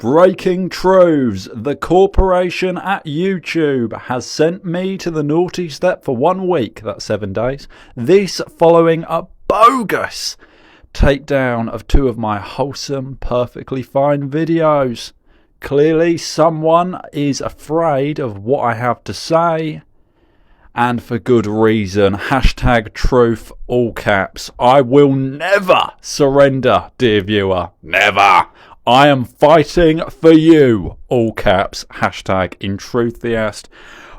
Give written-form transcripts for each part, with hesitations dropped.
Breaking truths. The corporation at YouTube has sent me to the naughty step for 1 week, that's 7 days. This following a bogus takedown of 2 of my wholesome, perfectly fine videos. Clearly someone is afraid of what I have to say, and for good reason. Hashtag truth, all caps. I will never surrender, dear viewer. Never. I am fighting for you, all caps. Hashtag in truth theist.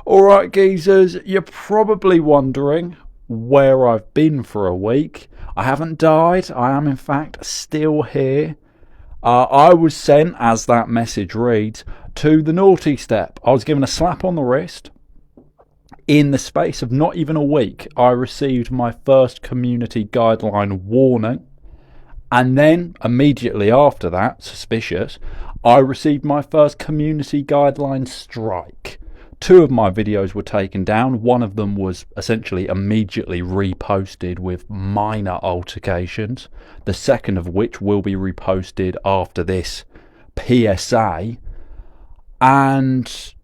Alright geezers, you're probably wondering where I've been for a week. I haven't died. I am in fact still here. I was sent, as that message reads, to the naughty step. I was given a slap on the wrist. In the space of not even a week, I received my first community guideline warning. And then, immediately after that, suspicious, I received my first community guideline strike. 2 of my videos were taken down. One of them was essentially immediately reposted with minor altercations. The second of which will be reposted after this PSA. And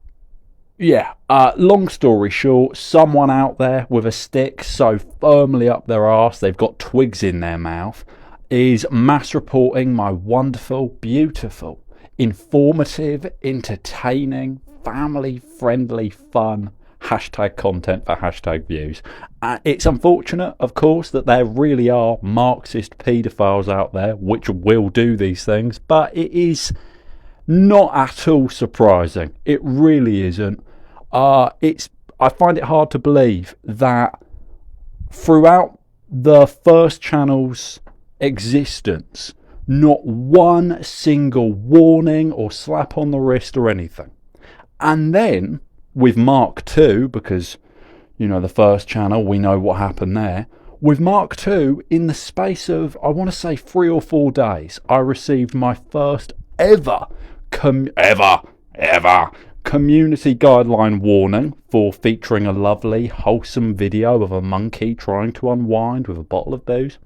yeah, long story short, someone out there with a stick so firmly up their arse they've got twigs in their mouth is mass reporting my wonderful, beautiful, informative, entertaining, family-friendly, fun hashtag content for hashtag views. It's unfortunate, of course, that there really are Marxist paedophiles out there which will do these things, but it is not at all surprising. It really isn't. I find it hard to believe that throughout the first channel's existence, not one single warning or slap on the wrist or anything. And then with Mark 2, because you know the first channel, we know what happened there. With Mark 2, in the space of, I want to say 3 or 4 days, I received my first ever community guideline warning for featuring a lovely, wholesome video of a monkey trying to unwind with a bottle of booze.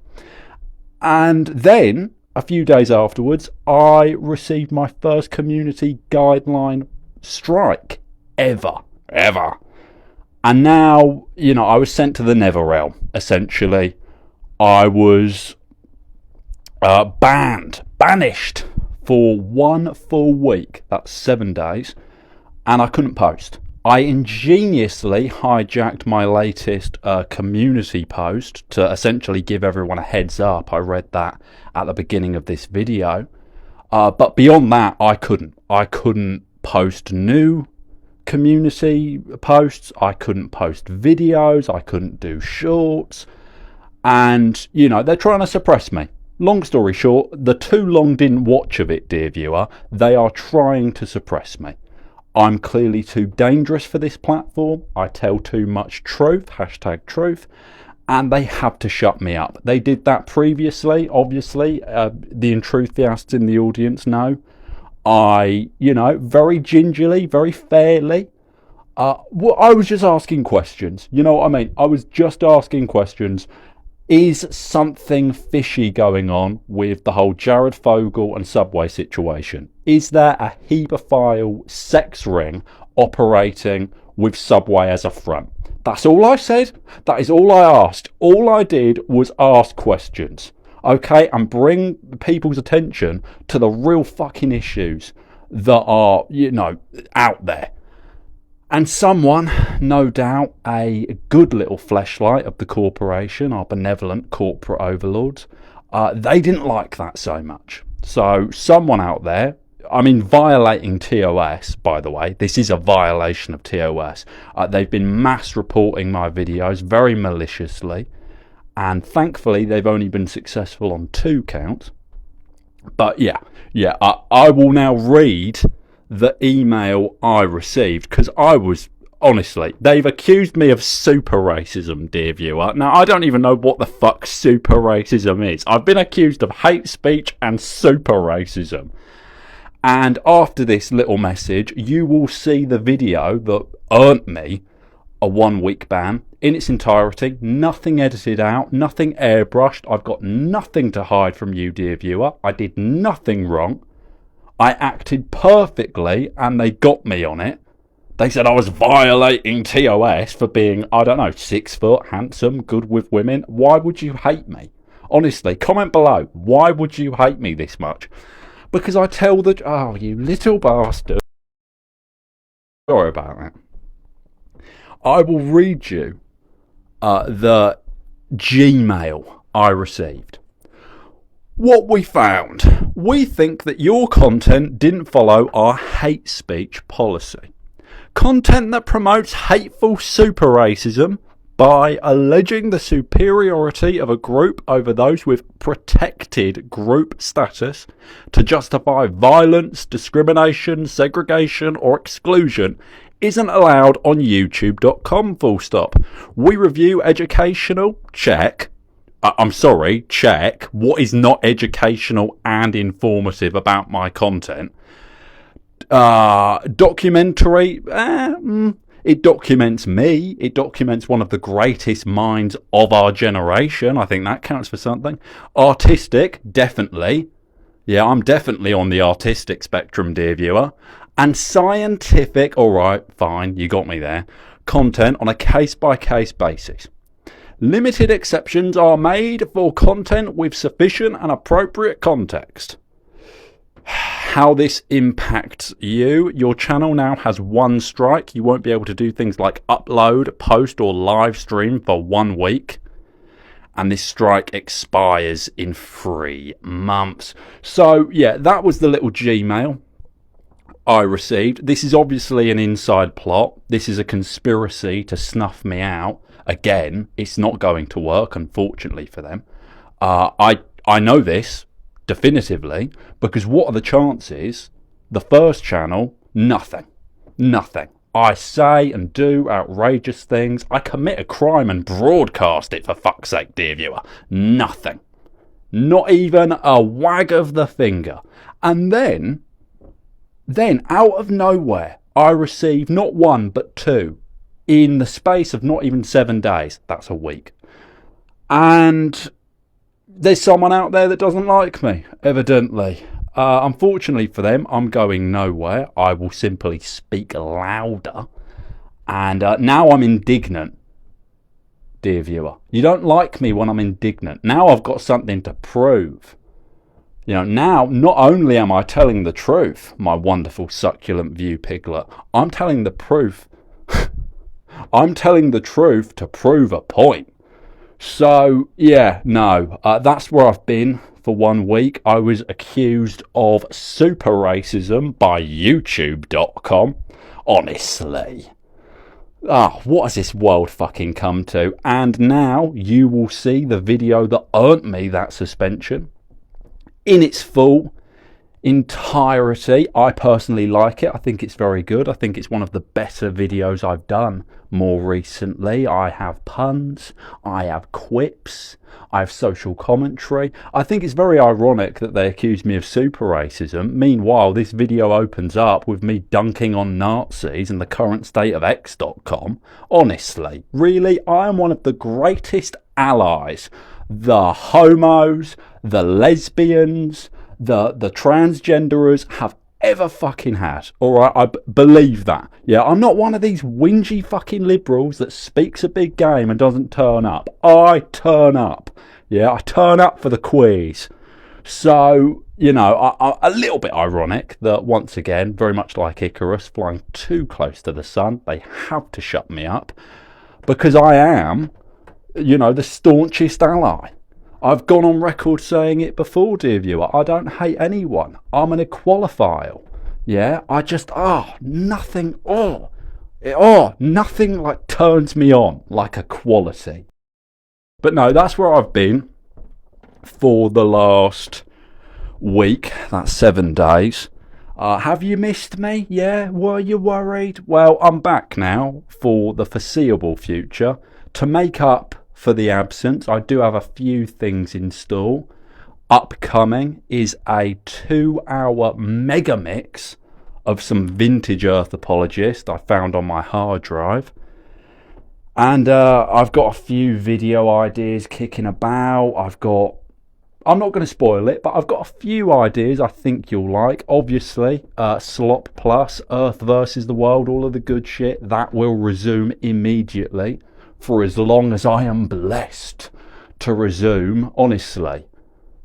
And then, a few days afterwards, I received my first community guideline strike ever. And now, you know, I was sent to the nether realm, essentially. I was banished for 1 full week, that's 7 days, and I couldn't post. I ingeniously hijacked my latest community post to essentially give everyone a heads up. I read that at the beginning of this video. But beyond that, I couldn't post new community posts. I couldn't post videos. I couldn't do shorts. And, you know, they're trying to suppress me. Long story short, the too long didn't watch of it, dear viewer. They are trying to suppress me. I'm clearly too dangerous for this platform. I tell too much truth, hashtag truth, and they have to shut me up. They did that previously, obviously. The enthusiasts in the audience know. I, you know, very gingerly, very fairly, I was just asking questions. You know what I mean? I was just asking questions. Is something fishy going on with the whole Jared Fogle and Subway situation? Is there a hebephile sex ring operating with Subway as a front? That's all I said. That is all I asked. All I did was ask questions. Okay, and bring people's attention to the real fucking issues that are, you know, out there. And someone, no doubt, a good little fleshlight of the corporation, our benevolent corporate overlords, they didn't like that so much. So someone out there, I mean, violating TOS, by the way, this is a violation of TOS. They've been mass reporting my videos very maliciously. And thankfully, they've only been successful on 2 counts. But yeah, I will now read the email I received, because I was, honestly, they've accused me of super racism, dear viewer. Now, I don't even know what the fuck super racism is. I've been accused of hate speech and super racism. And after this little message, you will see the video that earned me a 1 week ban in its entirety. Nothing edited out, nothing airbrushed. I've got nothing to hide from you, dear viewer. I did nothing wrong. I acted perfectly and they got me on it. They said I was violating TOS for being, I don't know, 6 foot, handsome, good with women. Why would you hate me? Honestly, comment below. Why would you hate me this much? Because I tell the... Oh, you little bastard. Sorry about that. I will read you the Gmail I received. What we found. We think that your content didn't follow our hate speech policy. Content that promotes hateful super racism by alleging the superiority of a group over those with protected group status to justify violence, discrimination, segregation or exclusion isn't allowed on youtube.com, full stop. We review educational, check. Check what is not educational and informative about my content. Documentary, it documents me. It documents one of the greatest minds of our generation. I think that counts for something. Artistic, definitely. Yeah, I'm definitely on the artistic spectrum, dear viewer. And scientific, alright, fine, you got me there. Content on a case-by-case basis. Limited exceptions are made for content with sufficient and appropriate context. How this impacts you. Your channel now has 1 strike. You won't be able to do things like upload, post or live stream for 1 week. And this strike expires in 3 months. So yeah, that was the little Gmail I received. This is obviously an inside plot. This is a conspiracy to snuff me out. Again, it's not going to work, unfortunately for them. I know this definitively, because what are the chances? The first channel, nothing. I say and do outrageous things. I commit a crime and broadcast it, for fuck's sake, dear viewer. Nothing. Not even a wag of the finger. And then out of nowhere, I receive not 1 but 2 in the space of not even 7 days. That's a week. And there's someone out there that doesn't like me, evidently. Unfortunately for them, I'm going nowhere. I will simply speak louder. And now I'm indignant, dear viewer. You don't like me when I'm indignant. Now I've got something to prove. You know, now not only am I telling the truth, my wonderful succulent view piglet, I'm telling the proof. I'm telling the truth to prove a point. So, yeah, no, that's where I've been for 1 week. I was accused of super racism by youtube.com. Honestly. What has this world fucking come to? And now you will see the video that earned me that suspension in its full entirety. I personally like it. I think it's very good. I think it's one of the better videos I've done more recently. I have puns, I have quips, I have social commentary. I think it's very ironic that they accuse me of super racism. Meanwhile, this video opens up with me dunking on Nazis and the current state of X.com. Honestly, really, I am one of the greatest allies the homos, the lesbians, the transgenderers have ever fucking had. Alright, I believe that. Yeah, I'm not one of these whingy fucking liberals that speaks a big game and doesn't turn up. I turn up. Yeah, I turn up for the quiz. So, you know, a little bit ironic that once again, very much like Icarus, flying too close to the sun, they have to shut me up. Because I am, you know, the staunchest ally. I've gone on record saying it before, dear viewer. I don't hate anyone. I'm an equalophile. Yeah, I just, nothing like turns me on like equality. But no, that's where I've been for the last week. That's 7 days. Have you missed me? Yeah, were you worried? Well, I'm back now for the foreseeable future to make up for the absence. I do have a few things in store. Upcoming is a 2-hour mega mix of some vintage Earth Apologist I found on my hard drive. And I've got a few video ideas kicking about. I've got I'm not going to spoil it, but I've got a few ideas I think you'll like. Obviously, Slop Plus, Earth versus the World, all of the good shit, that will resume immediately for as long as I am blessed to resume. Honestly,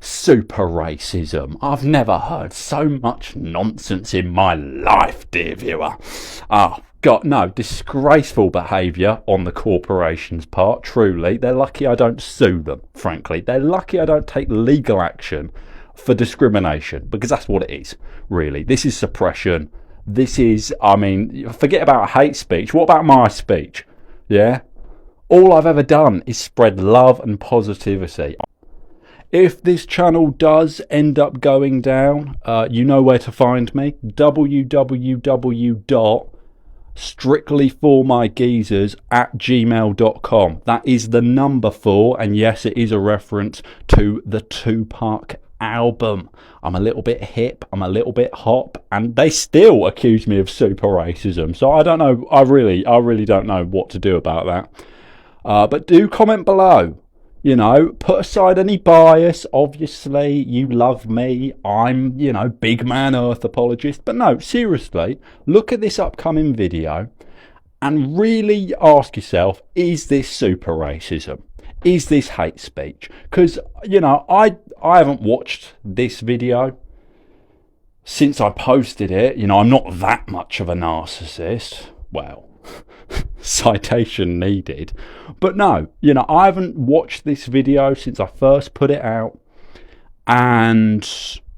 SuperRacism. I've never heard so much nonsense in my life, dear viewer. Oh, God, no, disgraceful behaviour on the corporation's part, truly. They're lucky I don't sue them, frankly. They're lucky I don't take legal action for discrimination, because that's what it is, really. This is suppression. This is, I mean, forget about hate speech. What about my speech? Yeah? All I've ever done is spread love and positivity. If this channel does end up going down, you know where to find me. www.strictlyformygeezers@gmail.com. That is the number 4, and yes, it is a reference to the Tupac album. I'm a little bit hip, I'm a little bit hop, and they still accuse me of super racism. So I don't know, I really don't know what to do about that. But do comment below. You know, put aside any bias. Obviously, you love me. I'm, you know, big Man Earth Apologist. But no, seriously, look at this upcoming video and really ask yourself, is this super racism? Is this hate speech? Because, you know, I haven't watched this video since I posted it. You know, I'm not that much of a narcissist. Well, citation needed. But no, you know, I haven't watched this video since I first put it out, and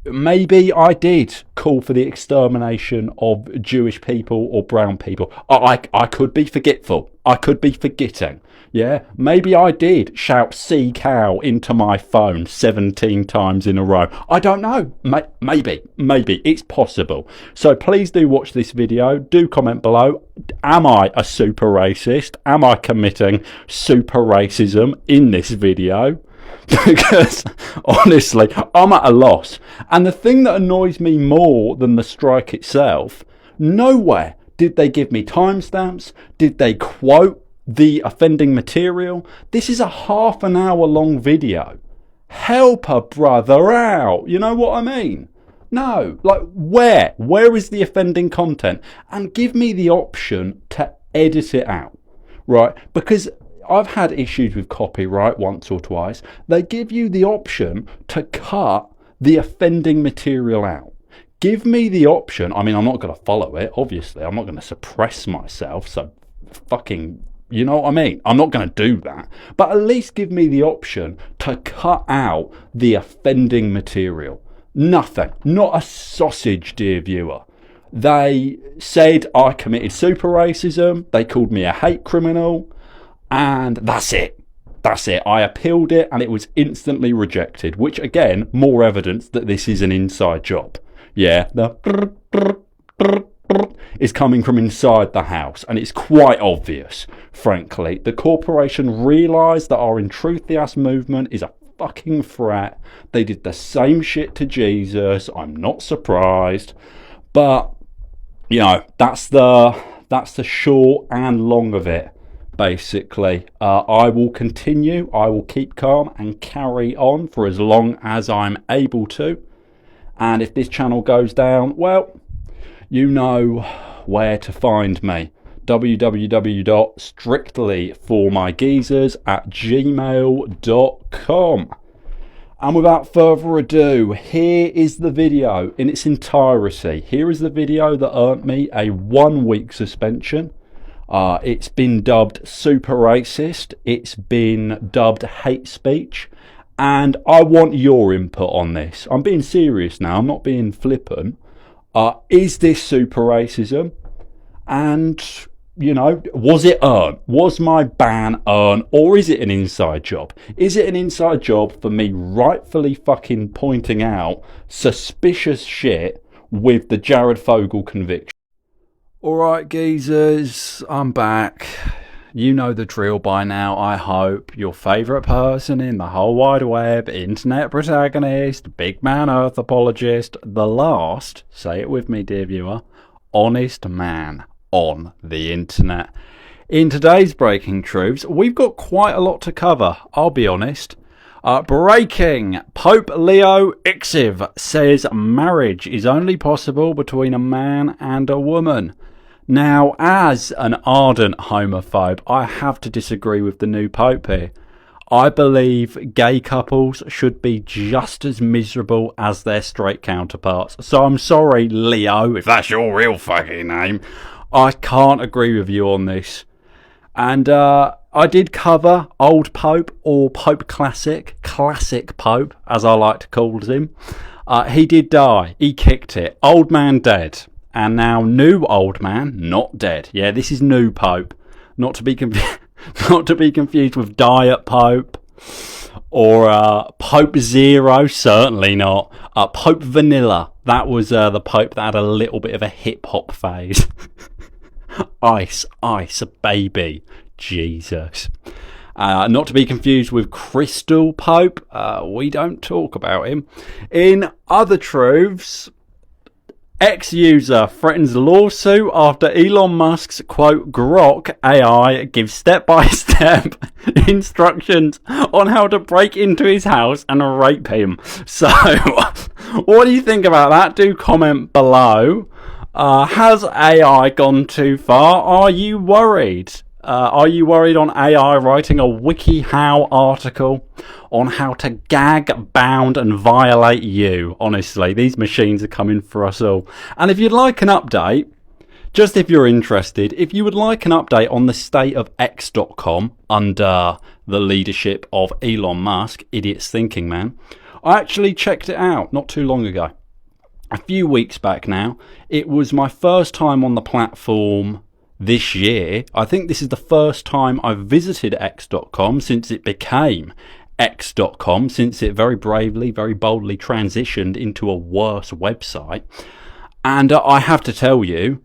maybe I did call for the extermination of Jewish people or brown people. I could be forgetful. I could be forgetting. Yeah, maybe I did shout "sea cow" into my phone 17 times in a row. I don't know. Maybe it's possible. So please do watch this video. Do comment below. Am I a super racist? Am I committing super racism in this video? Because honestly, I'm at a loss. And the thing that annoys me more than the strike itself, nowhere did they give me timestamps. Did they quote the offending material? This is a half an hour long video. Help a brother out. You know what I mean? No, like where is the offending content? And give me the option to edit it out, right? Because I've had issues with copyright once or twice. They give you the option to cut the offending material out. Give me the option. I mean, I'm not going to follow it, obviously. I'm not going to suppress myself, so fucking, you know what I mean? I'm not going to do that. But at least give me the option to cut out the offending material. Nothing. Not a sausage, dear viewer. They said I committed super racism. They called me a hate criminal. And that's it. That's it. I appealed it and it was instantly rejected. Which, again, more evidence that this is an inside job. Yeah, the is coming from inside the house, and it's quite obvious, frankly. The corporation realised that our In Truth the Ass movement is a fucking threat. They did the same shit to Jesus. I'm not surprised. But, you know, that's the short and long of it, basically. I will continue. I will keep calm and carry on for as long as I'm able to. And if this channel goes down, well, you know where to find me. www.strictlyformygeezers@gmail.com. And without further ado, here is the video in its entirety. Here is the video that earned me a 1-week suspension. It's been dubbed super racist. It's been dubbed hate speech. And I want your input on this. I'm being serious now. I'm not being flippant. Is this super racism? And, you know, was it earned? Was my ban earned? Or is it an inside job? Is it an inside job for me rightfully fucking pointing out suspicious shit with the Jared Fogle conviction? Alright, geezers, I'm back. You know the drill by now, I hope. Your favourite person in the whole wide web, internet protagonist, big man earth apologist, the last, say it with me dear viewer, honest man on the internet. In today's Breaking Truths, we've got quite a lot to cover, I'll be honest. Breaking. Pope Leo Ixiv says marriage is only possible between a man and a woman. Now, as an ardent homophobe, I have to disagree with the new Pope here. I believe gay couples should be just as miserable as their straight counterparts. So I'm sorry, Leo, if that's your real fucking name. I can't agree with you on this. And I did cover Old Pope, or Pope Classic Pope, as I like to call him. He did die. He kicked it. Old man dead. And now new old man, not dead. Yeah, this is new Pope. Not to be confused with Diet Pope or Pope Zero. Certainly not. Pope Vanilla. That was the Pope that had a little bit of a hip hop phase. Ice, baby. Jesus. Not to be confused with Crystal Pope. We don't talk about him. In other truths, ex-user threatens lawsuit after Elon Musk's, quote, Grok AI gives step-by-step instructions on how to break into his house and rape him. So, what do you think about that? Do comment below. Has AI gone too far? Are you worried? Are you worried on AI writing a WikiHow article on how to gag, bound and violate you? Honestly, these machines are coming for us all. And if you'd like an update, just if you're interested, if you would like an update on the state of X.com under the leadership of Elon Musk, Idiot's Thinking Man, I actually checked it out not too long ago. A few weeks back now. It was my first time on the platform this year. I think this is the first time I've visited X.com since it became X.com, since it very bravely, very boldly transitioned into a worse website. And I have to tell you,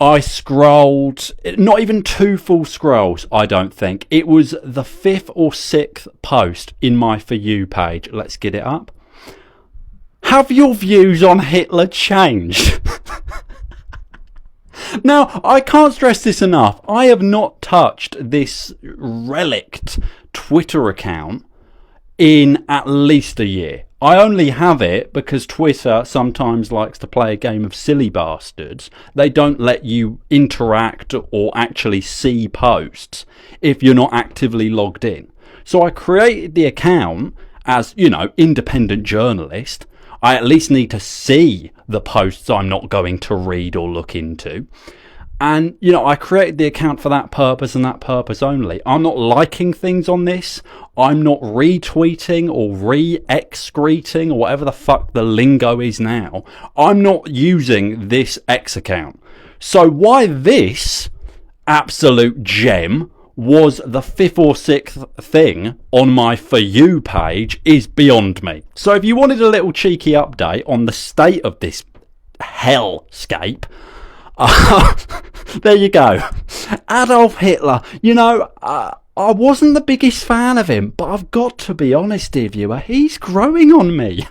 I scrolled, not even 2 full scrolls, I don't think. It was the 5th or 6th post in my For You page. Let's get it up. Have your views on Hitler changed? Now, I can't stress this enough. I have not touched this relict Twitter account in at least a year. I only have it because Twitter sometimes likes to play a game of silly bastards. They don't let you interact or actually see posts if you're not actively logged in. So I created the account as, independent journalist. I at least need to see the posts I'm not going to read or look into. And, I created the account for that purpose and that purpose only. I'm not liking things on this. I'm not retweeting or re-excreting or whatever the fuck the lingo is now. I'm not using this X account. So why this absolute gem was the 5th or 6th thing on my For You page is beyond me. So if you wanted a little cheeky update on the state of this hellscape, there you go. Adolf Hitler. I wasn't the biggest fan of him, but I've got to be honest, dear viewer, he's growing on me.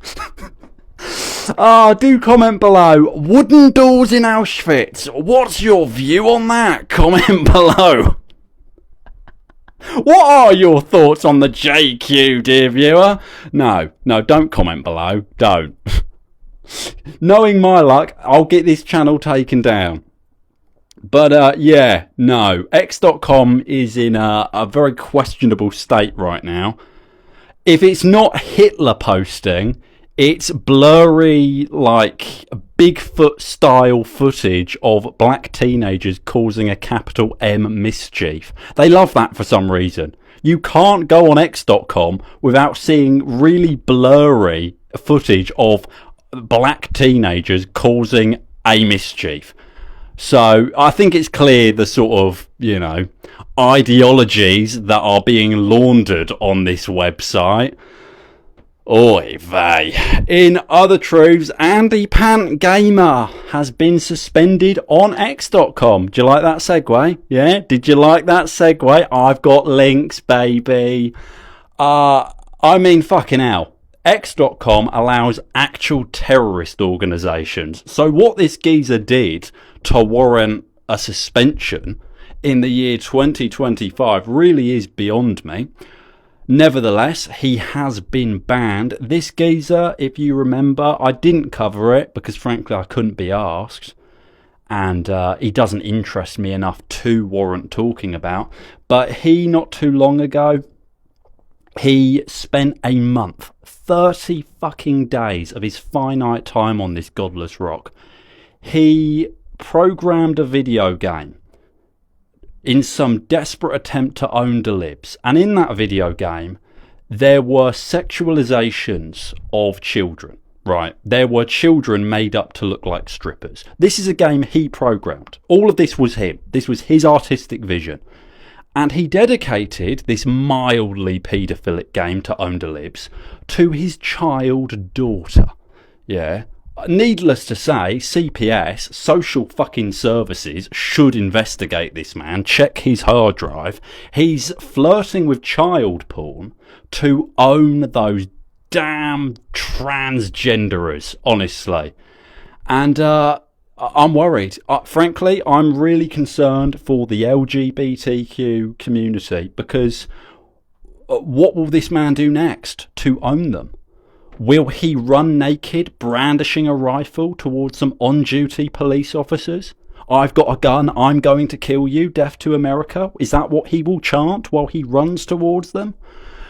Do comment below. Wooden doors in Auschwitz. What's your view on that? Comment below. What are your thoughts on the JQ, dear viewer? No, don't comment below. Don't. Knowing my luck, I'll get this channel taken down. But no. X.com is in a very questionable state right now. If it's not Hitler posting, it's blurry, like Bigfoot style footage of black teenagers causing a capital M mischief. They love that for some reason. You can't go on X.com without seeing really blurry footage of black teenagers causing a mischief. So I think it's clear the sort of, ideologies that are being laundered on this website. Oy vey. In other truths, Andy Pant Gamer has been suspended on X.com. Do you like that segue? Yeah? Did you like that segue? I've got links, baby. Fucking hell. X.com allows actual terrorist organisations. So what this geezer did to warrant a suspension in the year 2025 really is beyond me. Nevertheless, he has been banned. This geezer, if you remember, I didn't cover it because frankly I couldn't be asked. And he doesn't interest me enough to warrant talking about. But he, not too long ago, he spent a month, 30 fucking days of his finite time on this godless rock. He programmed a video game in some desperate attempt to own the libs. And in that video game, there were sexualizations of children. Right, there were children made up to look like strippers. This is a game he programmed. All of this was him. This was his artistic vision. And he dedicated this mildly paedophilic game to own the libs to his child daughter. Yeah. Needless to say, CPS, Social Fucking Services, should investigate this man, check his hard drive. He's flirting with child porn to own those damn transgenderers, honestly. And I'm worried. Frankly, I'm really concerned for the LGBTQ community because what will this man do next to own them? Will he run naked, brandishing a rifle towards some on-duty police officers? I've got a gun, I'm going to kill you, death to America? Is that what he will chant while he runs towards them?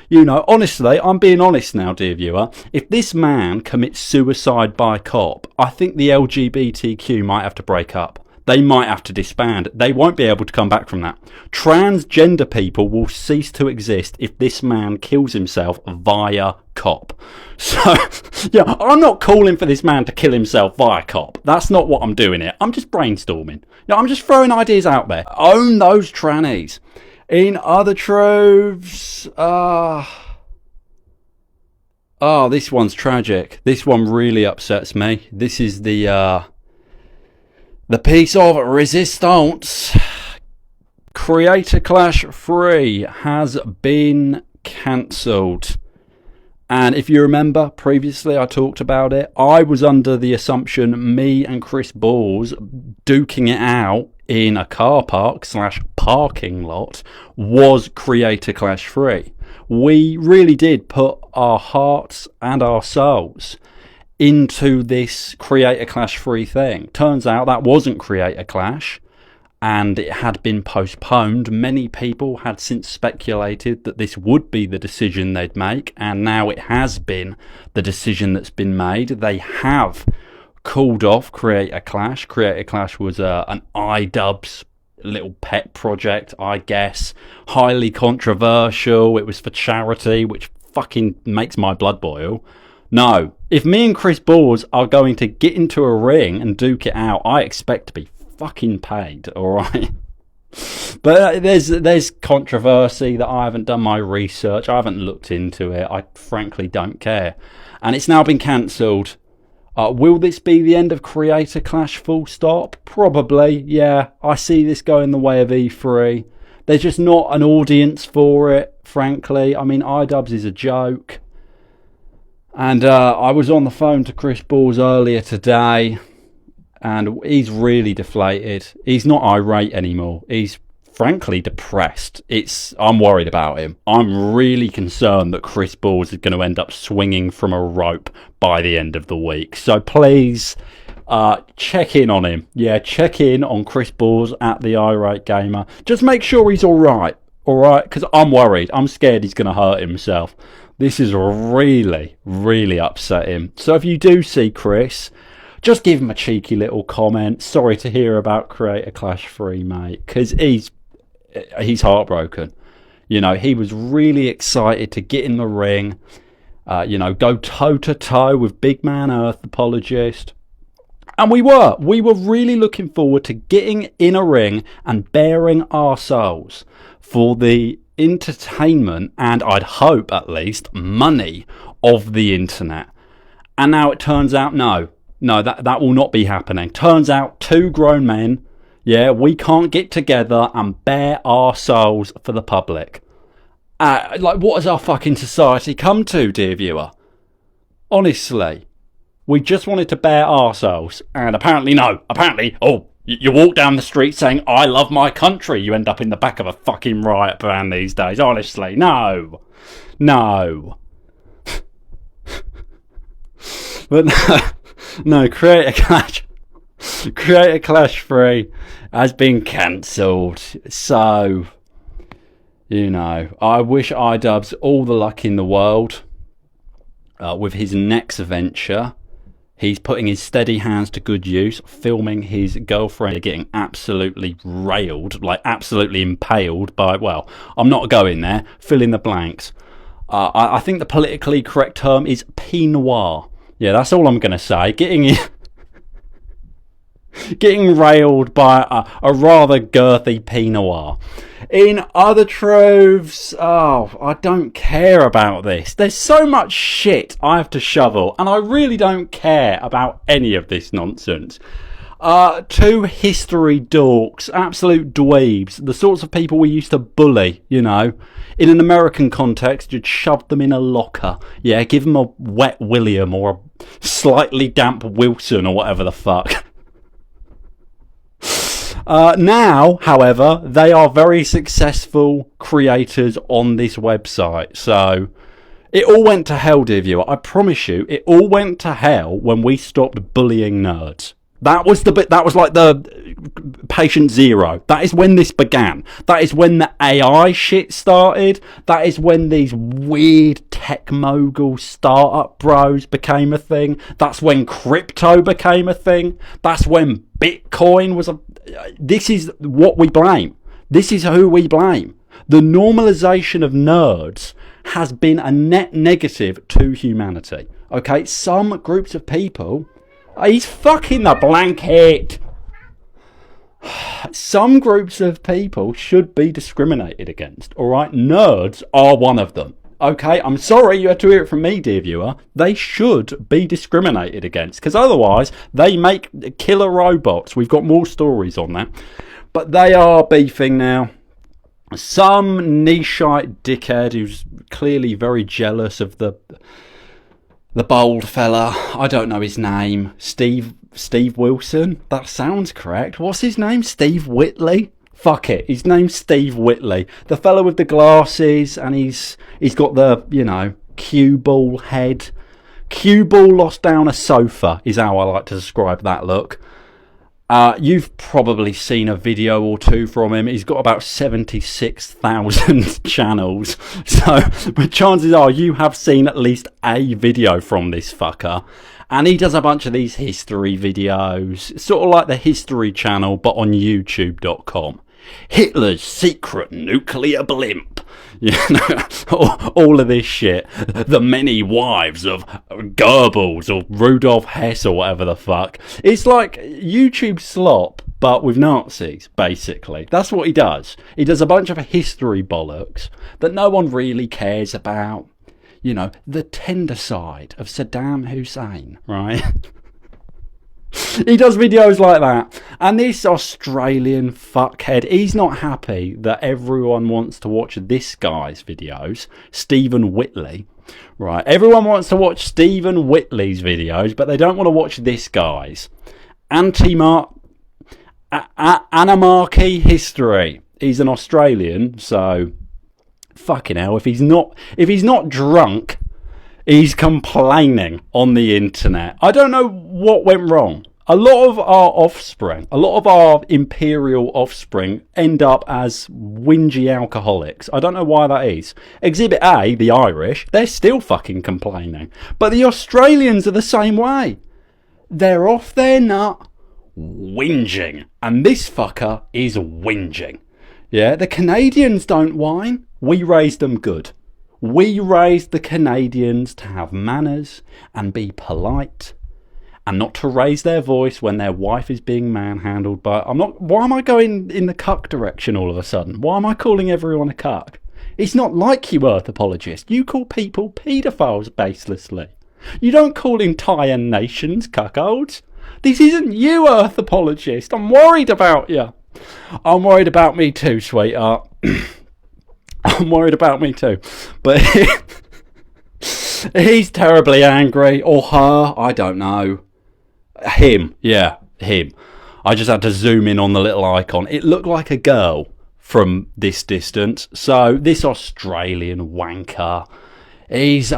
You know, honestly, I'm being honest now, dear viewer. If this man commits suicide by cop, I think the LGBTQ might have to break up. They might have to disband. They won't be able to come back from that. Transgender people will cease to exist if this man kills himself via cop. So, yeah, I'm not calling for this man to kill himself via cop. That's not what I'm doing here. I'm just brainstorming. You know, I'm just throwing ideas out there. Own those trannies. In other troves, this one's tragic. This one really upsets me. This is the piece of resistance. Creator Clash 3 has been cancelled. And if you remember, previously I talked about it. I was under the assumption me and Chris Balls duking it out in a car park / parking lot was Creator Clash 3. We really did put our hearts and our souls into this Creator Clash 3 thing. Turns out that wasn't Creator Clash, and it had been postponed. Many people had since speculated that this would be the decision they'd make, and now it has been the decision that's been made. They have called off Creator Clash. Creator Clash was an iDubbbz little pet project, I guess. Highly controversial. It was for charity, which fucking makes my blood boil. No, if me and Chris Balls are going to get into a ring and duke it out, I expect to be fucking paid, alright? But there's controversy that I haven't done my research. I haven't looked into it. I frankly don't care. And it's now been cancelled. Will this be the end of Creator Clash full stop? Probably, yeah. I see this going the way of E3. There's just not an audience for it, frankly. I mean, iDubbbz is a joke. And I was on the phone to Chris Balls earlier today, and he's really deflated. He's not irate anymore. He's frankly depressed. I'm worried about him. I'm really concerned that Chris Balls is going to end up swinging from a rope by the end of the week. So please check in on him. Yeah, check in on Chris Balls at the Irate Gamer. Just make sure he's alright. Alright? Because I'm worried. I'm scared he's going to hurt himself. This is really, really upsetting. So if you do see Chris, just give him a cheeky little comment. Sorry to hear about Creator Clash 3, mate. Because he's heartbroken. You know, he was really excited to get in the ring, go toe to toe with big Man Earth Apologist. And we were really looking forward to getting in a ring and bearing our souls for the entertainment and, I'd hope at least, money of the internet. And now it turns out no, that will not be happening. Turns out two grown men, yeah, we can't get together and bare our souls for the public. What has our fucking society come to, dear viewer? Honestly, we just wanted to bare our souls, and apparently, You walk down the street saying, I love my country, you end up in the back of a fucking riot van these days. Honestly, no. No. But no, Create a Clash. Create a Clash 3 has been cancelled. So, you know, I wish iDubbbz all the luck in the world with his next venture. He's putting his steady hands to good use, filming his girlfriend getting absolutely railed, like absolutely impaled by, well, I'm not going there, fill in the blanks. I think the politically correct term is P-noir. Yeah, that's all I'm going to say. Getting railed by a rather girthy P-noir. In other troves, I don't care about this. There's so much shit I have to shovel, and I really don't care about any of this nonsense. Two history dorks, absolute dweebs, the sorts of people we used to bully, you know. In an American context, you'd shove them in a locker. Yeah, give them a wet William or a slightly damp Wilson or whatever the fuck. Now, however, they are very successful creators on this website. So, it all went to hell, dear viewer. I promise you, it all went to hell when we stopped bullying nerds. That was the bit. That was like the patient zero. That is when this began. That is when the AI shit started. That is when these weird tech mogul startup bros became a thing. That's when crypto became a thing. That's when Bitcoin was a... This is what we blame. This is who we blame. The normalization of nerds has been a net negative to humanity. Okay, some groups of people... He's fucking the blanket. Some groups of people should be discriminated against, alright? Nerds are one of them. Okay, I'm sorry you had to hear it from me, dear viewer. They should be discriminated against, because otherwise they make killer robots. We've got more stories on that. But they are beefing now. Some niche-eyed dickhead who's clearly very jealous of the bald fella, I don't know his name, Steve Wilson, that sounds correct. What's his name? Steve Whitley? Fuck it, his name's Steve Whitley. The fella with the glasses, and he's got the, you know, cue ball head. Cue ball lost down a sofa is how I like to describe that look. You've probably seen a video or two from him. He's got about 76,000 channels. So, but chances are you have seen at least a video from this fucker. And he does a bunch of these history videos. Sort of like the History Channel, but on YouTube.com. Hitler's secret nuclear blimp. You know, all of this shit. The many wives of Goebbels or Rudolf Hess or whatever the fuck. It's like YouTube Slop, but with Nazis, basically. That's what he does. He does a bunch of history bollocks that no one really cares about. You know, the tender side of Saddam Hussein, right? He does videos like that. And this Australian fuckhead, he's not happy that everyone wants to watch this guy's videos, Stephen Whitley, right? Everyone wants to watch Stephen Whitley's videos, but they don't want to watch this guy's. Anarchy history. He's an Australian, so fucking hell, if he's not drunk, he's complaining on the internet. I don't know what went wrong. A lot of our offspring, a lot of our imperial offspring end up as whingy alcoholics. I don't know why that is. Exhibit A, the Irish, they're still fucking complaining. But the Australians are the same way. They're off their nut, whinging. And this fucker is whinging. Yeah, the Canadians don't whine. We raised them good. We raised the Canadians to have manners and be polite and not to raise their voice when their wife is being manhandled by... Why am I going in the cuck direction all of a sudden? Why am I calling everyone a cuck? It's not like you, Earth Apologist. You call people paedophiles baselessly. You don't call entire nations cuckolds. This isn't you, Earth Apologist. I'm worried about you. I'm worried about me too, sweetheart. I'm worried about me too. But he's terribly angry. Or her, I don't know. Him, yeah, him. I just had to zoom in on the little icon. It looked like a girl from this distance. So this Australian wanker, he's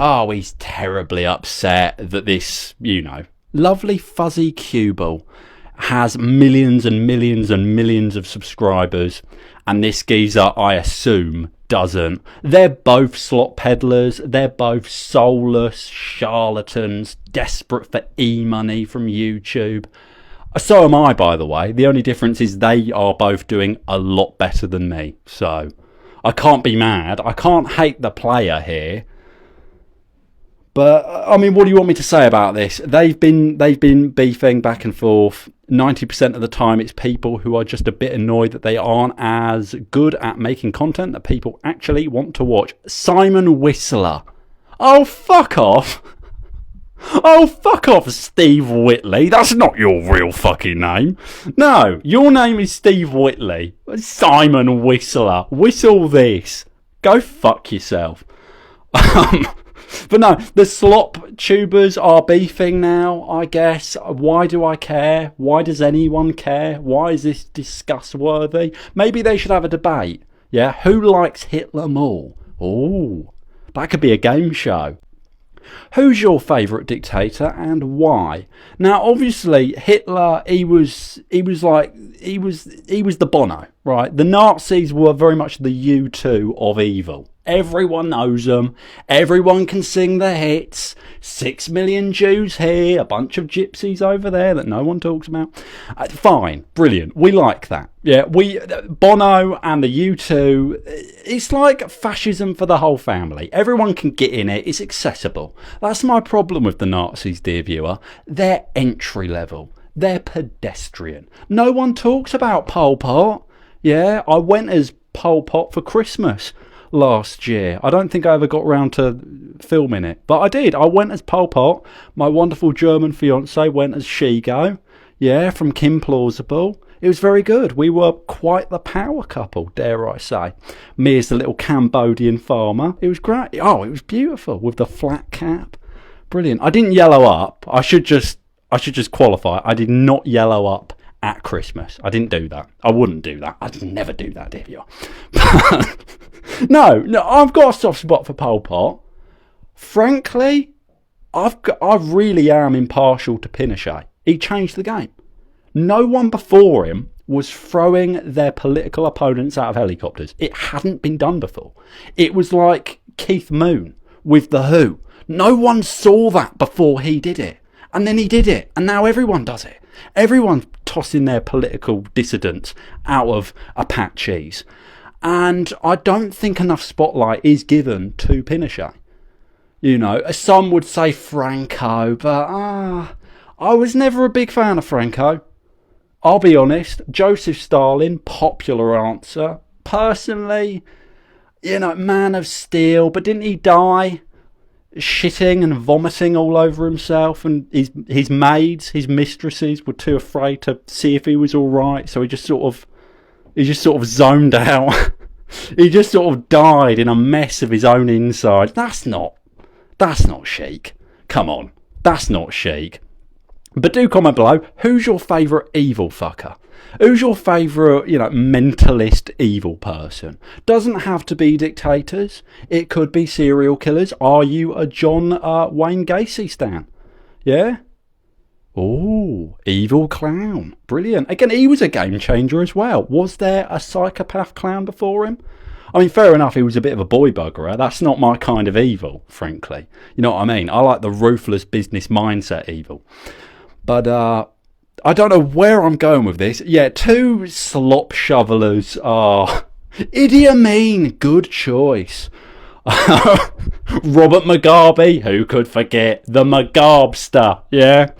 terribly upset that this, you know, lovely fuzzy Cubal has millions and millions and millions of subscribers, and this geezer, I assume, doesn't. They're both slot peddlers. They're both soulless charlatans, desperate for e-money from YouTube. So am I, by the way. The only difference is they are both doing a lot better than me. So I can't be mad. I can't hate the player here. But I mean, what do you want me to say about this? They've been beefing back and forth. 90% of the time, it's people who are just a bit annoyed that they aren't as good at making content that people actually want to watch. Simon Whistler. Oh, fuck off. Oh, fuck off, Steve Whitley. That's not your real fucking name. No, your name is Steve Whitley. Simon Whistler. Whistle this. Go fuck yourself. But no, the slop tubers are beefing now, I guess. Why do I care? Why does anyone care? Why is this discuss worthy? Maybe they should have a debate. Yeah, who likes Hitler more? Oh, that could be a game show. Who's your favourite dictator and why? Now, obviously, Hitler, he was the Bono, right? The Nazis were very much the U2 of evil. Everyone knows them. Everyone can sing the hits. 6 million Jews here, a bunch of gypsies over there that no one talks about. Fine, brilliant. We like that. Yeah, Bono and the U2, it's like fascism for the whole family. Everyone can get in it. It's accessible. That's my problem with the Nazis, dear viewer. They're entry level. They're pedestrian. No one talks about Pol Pot. Yeah, I went as Pol Pot for Christmas last year. I don't think I ever got around to filming it, but I did. I went as Pol Pot. My wonderful German fiance went as Shigo. Yeah, from Kim Plausible. It was very good. We were quite the power couple, dare I say. Me as the little Cambodian farmer. It was great. Oh, it was beautiful with the flat cap. Brilliant. I didn't yellow up. I should just qualify. I did not yellow up at Christmas. I didn't do that. I wouldn't do that. I'd never do that, dear viewer. No, I've got a soft spot for Pol Pot. Frankly, I really am impartial to Pinochet. He changed the game. No one before him was throwing their political opponents out of helicopters. It hadn't been done before. It was like Keith Moon with The Who. No one saw that before he did it. And then he did it. And now everyone does it. Everyone's tossing their political dissidents out of Apaches. And I don't think enough spotlight is given to Pinochet. You know, some would say Franco, but I was never a big fan of Franco. I'll be honest. Joseph Stalin, popular answer. Personally, you know, man of steel, but didn't he die shitting and vomiting all over himself? And his maids, his mistresses, were too afraid to see if he was all right, so he just sort of zoned out. He just sort of died in a mess of his own inside. That's not chic. Come on, that's not chic. But do comment below, who's your favourite evil fucker? Who's your favourite, you know, mentalist evil person? Doesn't have to be dictators. It could be serial killers. Are you a John Wayne Gacy stan? Yeah? Oh, evil clown. Brilliant. Again, he was a game changer as well. Was there a psychopath clown before him? I mean, fair enough, he was a bit of a boy buggerer. That's not my kind of evil, frankly. You know what I mean? I like the ruthless business mindset evil. But I don't know where I'm going with this. Yeah, two slop shovelers are Idi Amin, good choice. Robert Mugabe, who could forget the Mugabster? Yeah.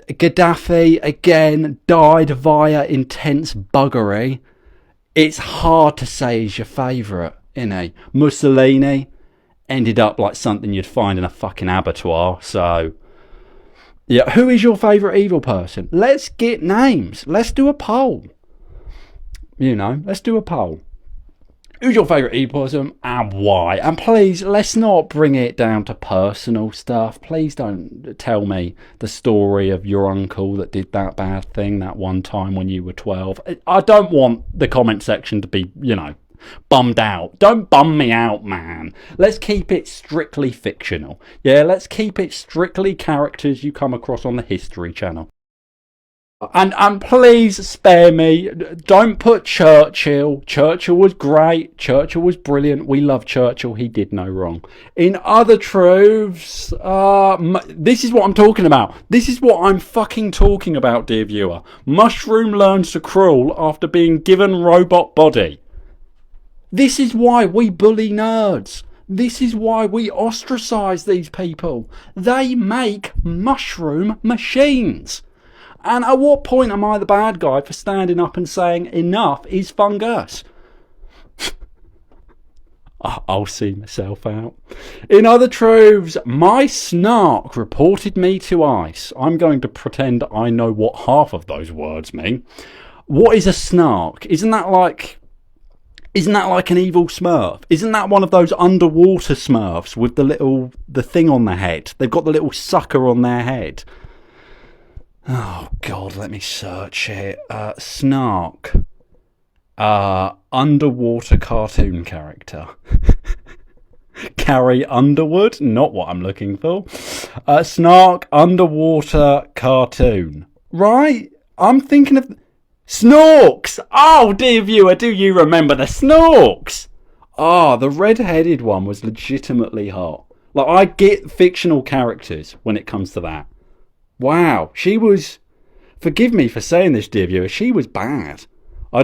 Gaddafi again died via intense buggery. It's hard to say he's your favourite, innit? Mussolini ended up like something you'd find in a fucking abattoir. So yeah, who is your favourite evil person? Let's get names. Let's do a poll. You know, let's do a poll. Who's your favourite e-possum and why? And please, let's not bring it down to personal stuff. Please don't tell me the story of your uncle that did that bad thing that one time when you were 12. I don't want the comment section to be, you know, bummed out. Don't bum me out, man. Let's keep it strictly fictional. Yeah, let's keep it strictly characters you come across on the History Channel. And please spare me. Don't put Churchill. Churchill was great. Churchill was brilliant. We love Churchill. He did no wrong. In other truths, this is what I'm talking about. This is what I'm fucking talking about, dear viewer. Mushroom learns to crawl after being given robot body. This is why we bully nerds. This is why we ostracize these people. They make mushroom machines. And at what point am I the bad guy for standing up and saying enough is fungus? I'll see myself out. In other truths, my snark reported me to ICE. I'm going to pretend I know what half of those words mean. What is a snark? Isn't that like an evil Smurf? Isn't that one of those underwater Smurfs with the thing on their head? They've got the little sucker on their head. Oh, God, let me search it. Snark. Underwater cartoon character. Carrie Underwood? Not what I'm looking for. Snark underwater cartoon. Right? I'm thinking of... Snorks! Oh, dear viewer, do you remember the Snorks? The red-headed one was legitimately hot. Like, I get fictional characters when it comes to that. Wow, she was... Forgive me for saying this, dear viewer. She was bad. I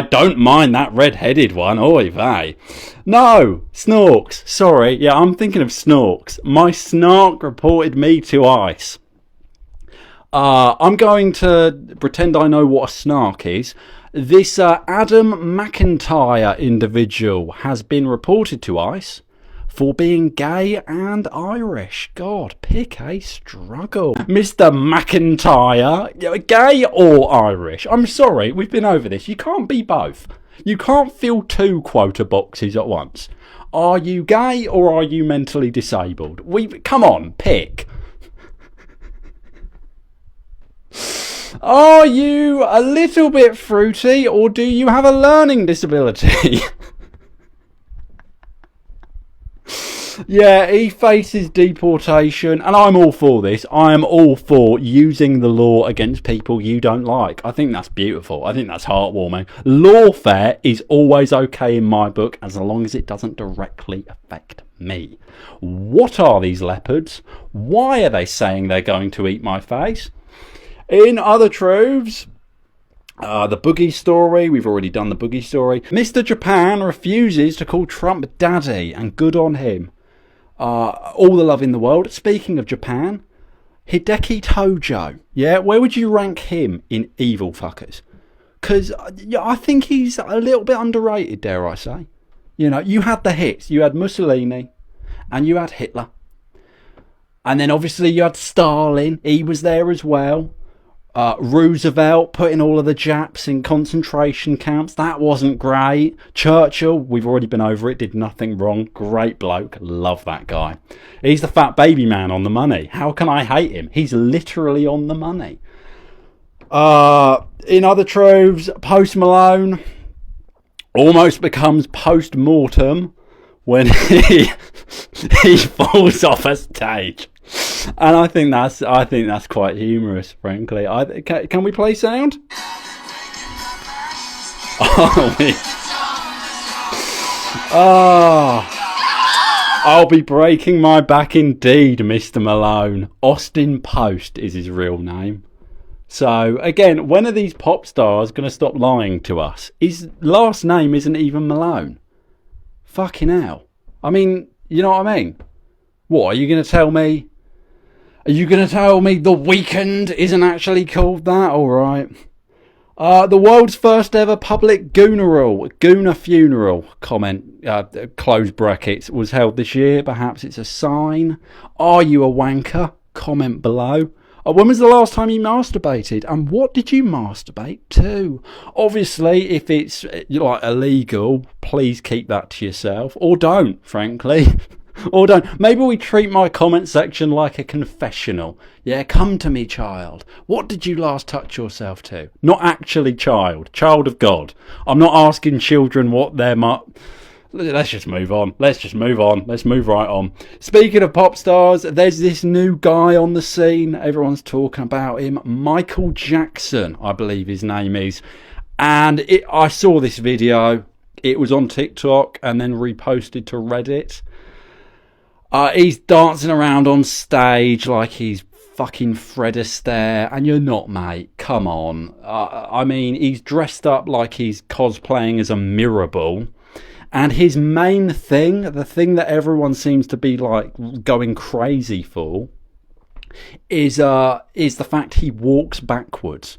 don't mind that red-headed one. Oy vey. No, Snorks. Sorry, yeah, I'm thinking of Snorks. My snark reported me to ICE. I'm going to pretend I know what a snark is. This Adam McIntyre individual has been reported to ICE for being gay and Irish. God, pick a struggle. Mr. McIntyre, gay or Irish? I'm sorry, we've been over this. You can't be both. You can't fill two quota boxes at once. Are you gay or are you mentally disabled? Come on, pick. Are you a little bit fruity or do you have a learning disability? Yeah, he faces deportation, and I'm all for this. I am all for using the law against people you don't like. I think that's beautiful. I think that's heartwarming. Lawfare is always okay in my book, as long as it doesn't directly affect me. What are these leopards? Why are they saying they're going to eat my face? In other truths... the Boogie story, we've already done the Boogie story. Mr. Japan refuses to call Trump daddy, and good on him. All the love in the world. Speaking of Japan, Hideki Tojo. Yeah, where would you rank him in evil fuckers? Because I think he's a little bit underrated, dare I say. You know, you had the hits. You had Mussolini and you had Hitler. And then obviously you had Stalin. He was there as well. Roosevelt putting all of the Japs in concentration camps. That wasn't great. Churchill, we've already been over it, did nothing wrong. Great bloke. Love that guy. He's the fat baby man on the money. How can I hate him? He's literally on the money. In other truths, Post Malone almost becomes post-mortem when he falls off a stage. And I think that's quite humorous, frankly. Can we play sound? I'll be breaking my back indeed, Mr. Malone. Austin Post is his real name. So, again, when are these pop stars going to stop lying to us? His last name isn't even Malone. Fucking hell. I mean, you know what I mean? What, are you going to tell me? Are you going to tell me The Weeknd isn't actually called that? All right. The world's first ever public Gooner funeral, close brackets, was held this year. Perhaps it's a sign. Are you a wanker? Comment below. When was the last time you masturbated? And what did you masturbate to? Obviously, if it's like illegal, please keep that to yourself. Or don't, frankly. Or don't. Maybe we treat my comment section like a confessional. Yeah, come to me, child. What did you last touch yourself to? Not actually child. Child of God. I'm not asking children what they're... Let's just move on. Let's move right on. Speaking of pop stars, there's this new guy on the scene. Everyone's talking about him. Michael Jackson, I believe his name is. And I saw this video. It was on TikTok and then reposted to Reddit. He's dancing around on stage like he's fucking Fred Astaire. And you're not, mate. Come on. I mean, he's dressed up like he's cosplaying as a mirrorball. And his main thing, the thing that everyone seems to be like going crazy for, is the fact he walks backwards.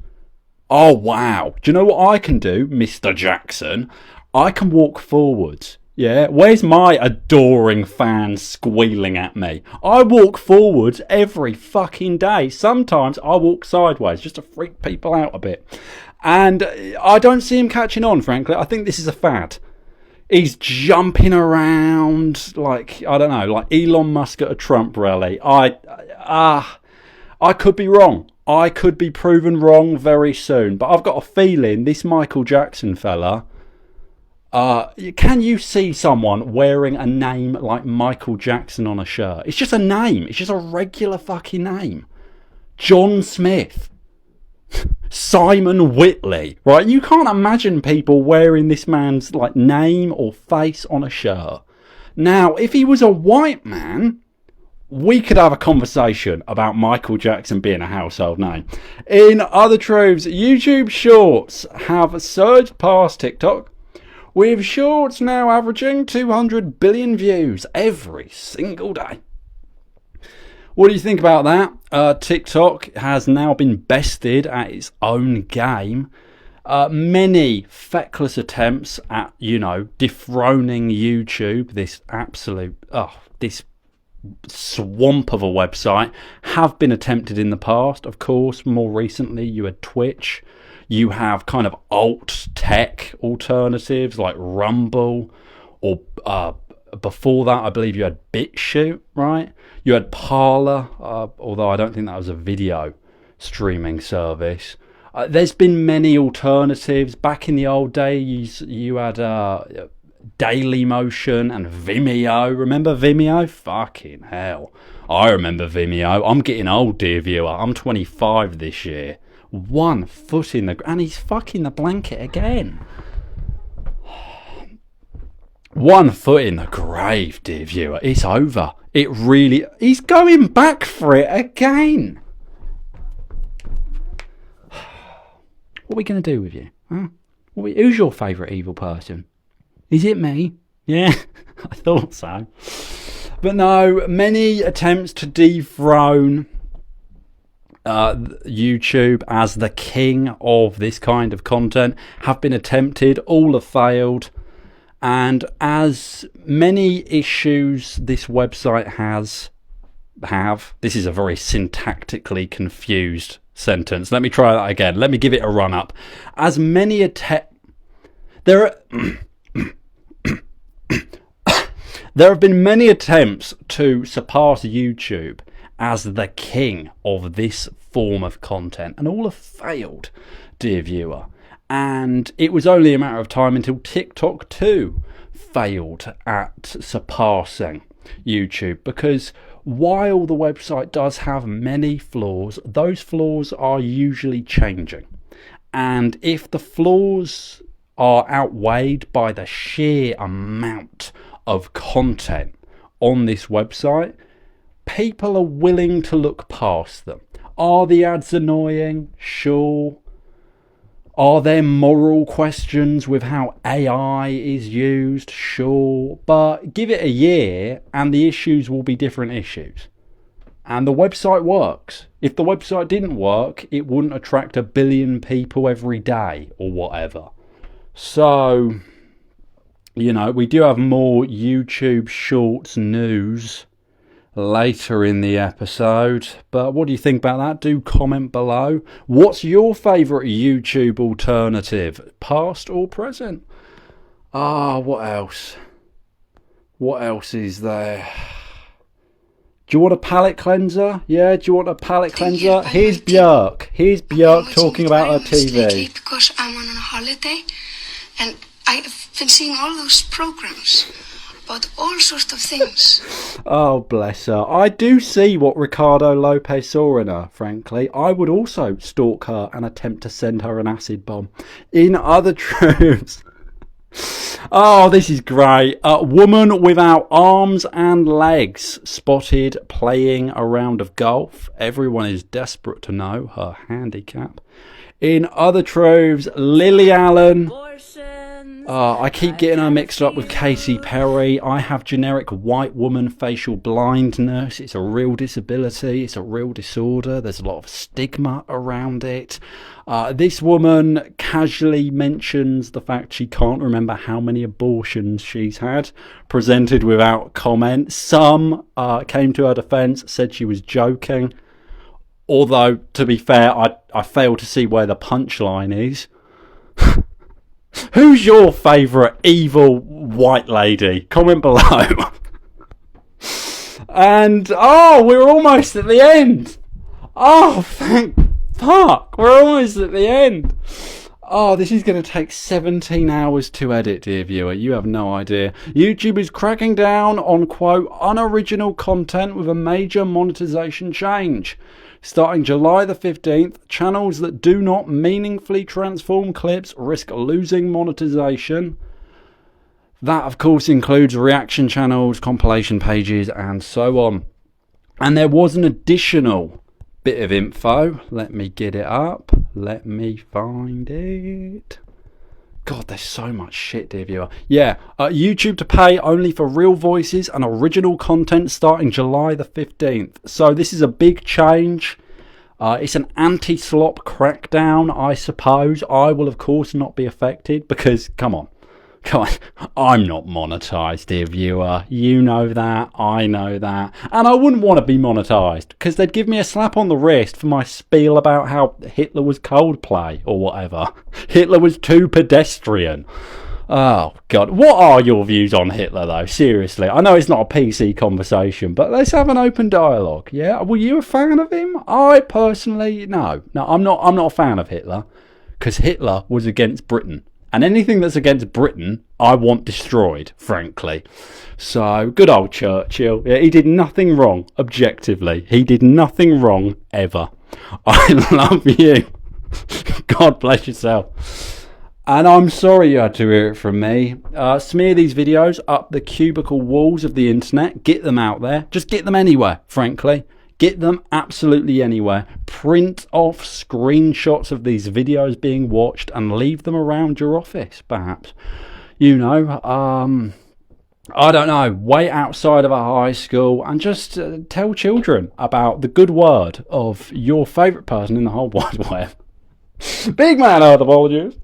Oh wow! Do you know what I can do, Mr. Jackson? I can walk forwards. Yeah, where's my adoring fans squealing at me? I walk forwards every fucking day. Sometimes I walk sideways just to freak people out a bit. And I don't see him catching on, frankly. I think this is a fad. He's jumping around like, I don't know, like Elon Musk at a Trump rally. I could be wrong. I could be proven wrong very soon. But I've got a feeling this Michael Jackson fella... can you see someone wearing a name like Michael Jackson on a shirt? It's just a name. It's just a regular fucking name. John Smith. Simon Whitley, right? You can't imagine people wearing this man's like name or face on a shirt. Now, if he was a white man, we could have a conversation about Michael Jackson being a household name. In other truths, YouTube Shorts have surged past TikTok, with Shorts now averaging 200 billion views every single day. What do you think about that? TikTok has now been bested at its own game. Many feckless attempts at, dethroning YouTube, this absolute, this swamp of a website, have been attempted in the past. Of course, more recently, you had Twitch. You have kind of alt-tech alternatives like Rumble, or before that, I believe you had BitChute, right? You had Parler, although I don't think that was a video streaming service. There's been many alternatives. Back in the old days, you had Dailymotion and Vimeo. Remember Vimeo? Fucking hell. I remember Vimeo. I'm getting old, dear viewer. I'm 25 this year. 1 foot in the... And he's fucking the blanket again. 1 foot in the grave, dear viewer. It's over. It really... He's going back for it again. What are we going to do with you? Huh? Who's your favourite evil person? Is it me? Yeah, I thought so. But no, many attempts to dethrone YouTube as the king of this kind of content have been attempted. All have failed. And as many issues this website have, this is a very syntactically confused sentence. Let me try that again. Let me give it a run up. As many there have been many attempts to surpass YouTube as the king of this form of content, and all have failed, dear viewer. And it was only a matter of time until TikTok too failed at surpassing YouTube, because while the website does have many flaws, those flaws are usually changing. And if the flaws are outweighed by the sheer amount of content on this website, people are willing to look past them. Are the ads annoying? Sure. Are there moral questions with how AI is used? Sure. But give it a year and the issues will be different issues. And the website works. If the website didn't work, it wouldn't attract 1 billion people every day or whatever. So, we do have more YouTube Shorts news later in the episode. But what do you think about that? Do comment below. What's your favourite YouTube alternative, past or present? What else? What else is there? Do you want a palate cleanser? Yeah, do you want a palate cleanser? Here's Björk. Here's Björk talking about her TV. Because I'm on a holiday and I've been seeing all those programs about all sorts of things. Oh, bless her. I do see what Ricardo Lopez saw in her, frankly. I would also stalk her and attempt to send her an acid bomb. In other truths... Oh, this is great. A woman without arms and legs spotted playing a round of golf. Everyone is desperate to know her handicap. In other truths, Lily Allen. I keep getting her mixed up with Katy Perry. I have generic white woman facial blindness. It's a real disability. It's a real disorder. There's a lot of stigma around it. This woman casually mentions the fact she can't remember how many abortions she's had, presented without comment. Some came to her defence, said she was joking. Although, to be fair, I fail to see where the punchline is. Who's your favourite evil white lady? Comment below. And, we're almost at the end. Thank fuck. We're almost at the end. This is going to take 17 hours to edit, dear viewer. You have no idea. YouTube is cracking down on, quote, unoriginal content with a major monetization change. Starting July the 15th, channels that do not meaningfully transform clips risk losing monetization. That, of course, includes reaction channels, compilation pages, and so on. And there was an additional bit of info. Let me get it up. Let me find it. God, there's so much shit, dear viewer. Yeah, YouTube to pay only for real voices and original content starting July the 15th. So this is a big change. It's an anti-slop crackdown, I suppose. I will, of course, not be affected because, come on, I'm not monetized, dear viewer. You know that, I know that. And I wouldn't want to be monetized because they'd give me a slap on the wrist for my spiel about how Hitler was Coldplay or whatever. Hitler was too pedestrian. Oh, God. What are your views on Hitler, though? Seriously. I know it's not a PC conversation, but let's have an open dialogue, yeah? Were you a fan of him? I personally, no. No, I'm not a fan of Hitler because Hitler was against Britain. And anything that's against Britain, I want destroyed, frankly. So, good old Churchill. Yeah, he did nothing wrong, objectively. He did nothing wrong, ever. I love you. God bless yourself. And I'm sorry you had to hear it from me. Smear these videos up the cubicle walls of the internet. Get them out there. Just get them anywhere, frankly. Get them absolutely anywhere. Print off screenshots of these videos being watched and leave them around your office, perhaps. You know, I don't know, wait outside of a high school and just tell children about the good word of your favourite person in the whole wide web. Big Man Earth Apologist.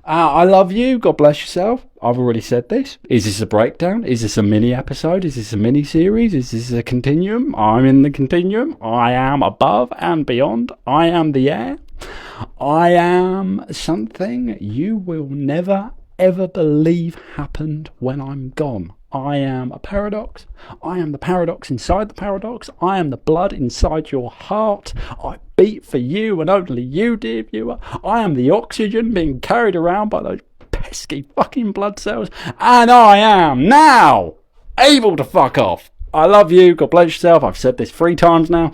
I love you. God bless yourself. I've already said this. Is this a breakdown? Is this a mini episode? Is this a mini series? Is this a continuum? I'm in the continuum. I am above and beyond. I am the air. I am something you will never ever believe happened when I'm gone. I am a paradox. I am the paradox inside the paradox. I am the blood inside your heart. I beat for you and only you, dear viewer. I am the oxygen being carried around by those pesky fucking blood cells. And I am now able to fuck off. I love you. God bless yourself. I've said this 3 times now.